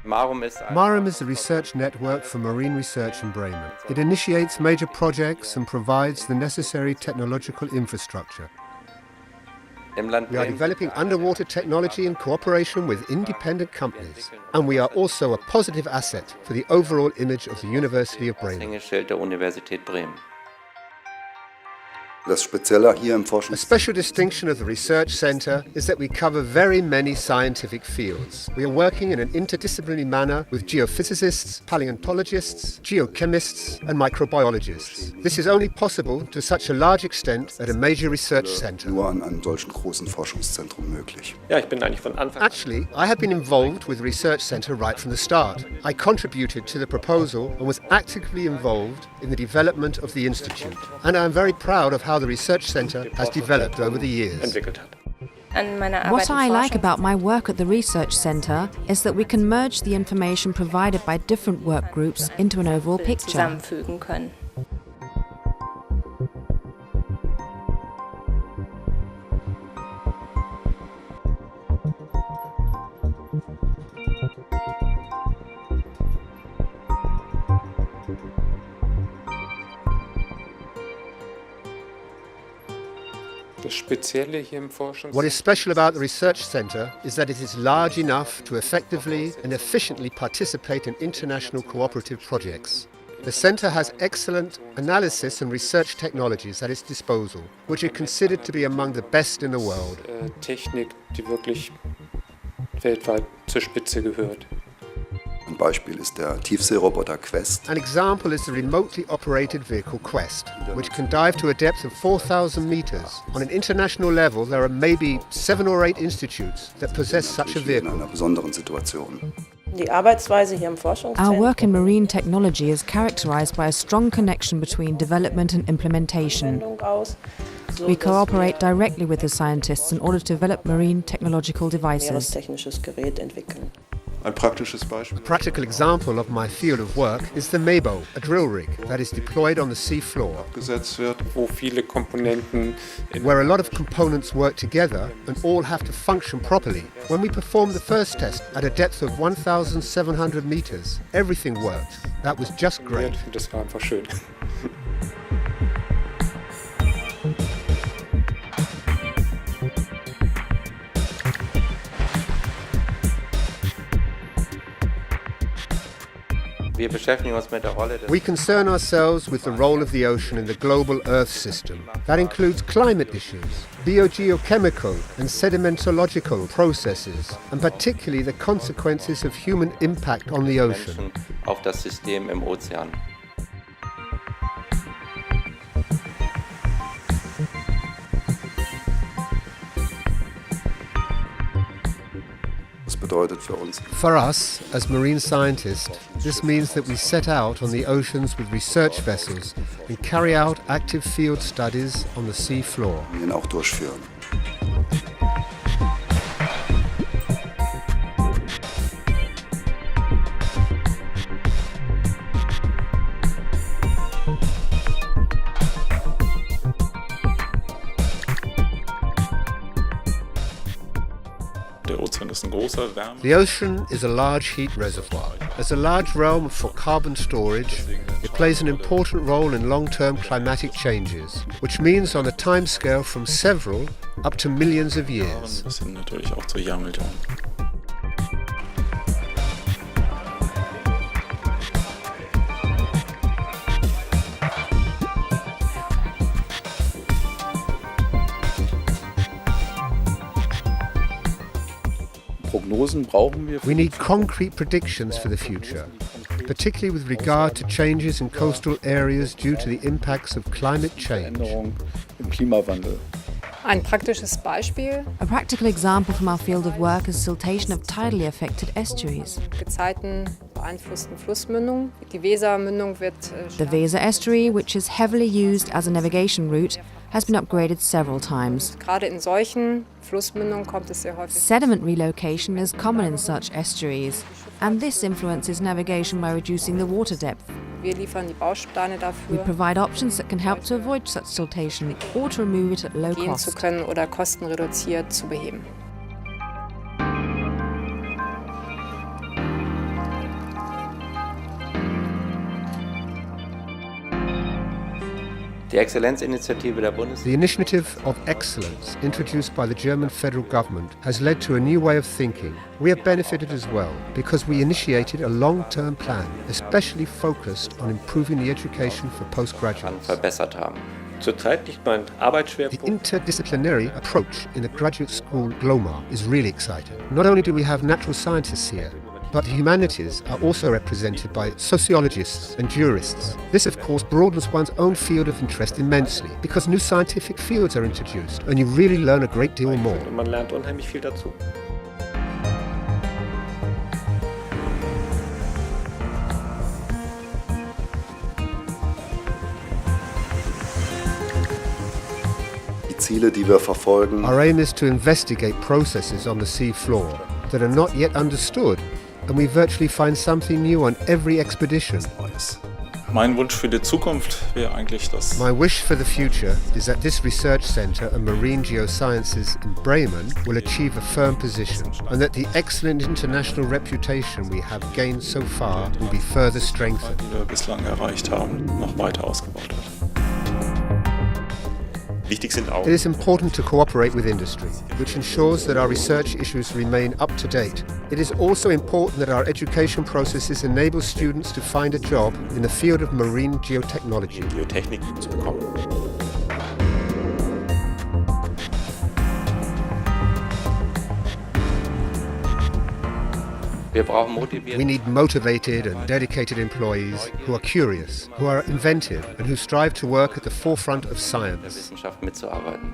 MAREM is a research network for marine research in Bremen. It initiates major projects and provides the necessary technological infrastructure. We are developing underwater technology in cooperation with independent companies, and we are also a positive asset for the overall image of the University of Bremen. A special distinction of the research centre is that we cover very many scientific fields. We are working in an interdisciplinary manner with geophysicists, paleontologists, geochemists and microbiologists. This is only possible to such a large extent at a major research centre. Actually, I have been involved with the research centre right from the start. I contributed to the proposal and was actively involved in the development of the institute. And I am very proud of how the research centre has developed over the years. What I like about my work at the research centre is that we can merge the information provided by different work groups into an overall picture. What is special about the research centre is that it is large enough to effectively and efficiently participate in international cooperative projects. The centre has excellent analysis and research technologies at its disposal, which are considered to be among the best in the world. Technik, die wirklich weltweit zur Spitze gehört. Ein Beispiel ist der Tiefseeroboter Quest. An example is the remotely operated vehicle Quest, which can dive to a depth of 4,000 meters. On an international level, there are maybe 7 or 8 institutes that possess such a vehicle. In einer besonderen Situation. Our work in marine technology is characterized by a strong connection between development and implementation. We cooperate directly with the scientists in order to develop marine technological devices. A practical example of my field of work is the Mebo, a drill rig that is deployed on the sea floor, where a lot of components work together and all have to function properly. When we performed the first test at a depth of 1,700 meters, everything worked. That was just great. Das war einfach schön. We concern ourselves with the role of the ocean in the global Earth system. That includes climate issues, biogeochemical and sedimentological processes, and particularly the consequences of human impact on the ocean. Auf das System im Ozean. For us, as marine scientists, this means that we set out on the oceans with research vessels and carry out active field studies on the sea floor. The ocean is a large heat reservoir. As a large realm for carbon storage, it plays an important role in long-term climatic changes, which means on a timescale from several up to millions of years. We need concrete predictions for the future, particularly with regard to changes in coastal areas due to the impacts of climate change. Ein praktisches Beispiel. A practical example from our field of work is siltation of tidally affected estuaries. Gezeiten beeinflussten Flussmündung. Die Wesermündung wird The Weser estuary, which is heavily used as a navigation route, has been upgraded several times. Gerade in solchen Flussmündungen kommt es sehr häufig. Sediment relocation is common in such estuaries, and this influences navigation by reducing the water depth. Wir liefern die Bausteine We dafür, provide options that can help to avoid such siltation or to remove it at low gehen zu cost. können oder kostenreduziert zu beheben. Die Exzellenzinitiative der Bundes. The initiative of excellence introduced by the German federal government has led to a new way of thinking. We have benefited as well because we initiated a long-term plan, especially focused on improving the education for postgraduates. Verbessert haben. Zurzeit liegt mein Arbeitsschwerpunkt. The interdisciplinary approach in the graduate school GLOMAR is really exciting. Not only do we have natural scientists here, but the humanities are also represented by sociologists and jurists. This, of course, broadens one's own field of interest immensely, because new scientific fields are introduced, and you really learn a great deal more. Und man lernt unheimlich viel dazu. Die Ziele, die wir verfolgen, Our aim is to investigate processes on the sea floor that are not yet understood, and we virtually find something new on every expedition. Mein Wunsch für die Zukunft wäre eigentlich, dass My wish for the future is that this research centre of marine geosciences in Bremen will achieve a firm position, and that the excellent international reputation we have gained so far will be further strengthened. die wir bislang erreicht haben, noch weiter ausgebaut wird. Wichtig sind auch. It is important to cooperate with industry, which ensures that our research issues remain up to date. It is also important that our education processes enable students to find a job in the field of marine geotechnology. Geotechnik zu bekommen. Wir brauchen motivierte We need motivated and dedicated employees who are curious, who are inventive, and who strive to work at the forefront of science. Wissenschaft mitzuarbeiten.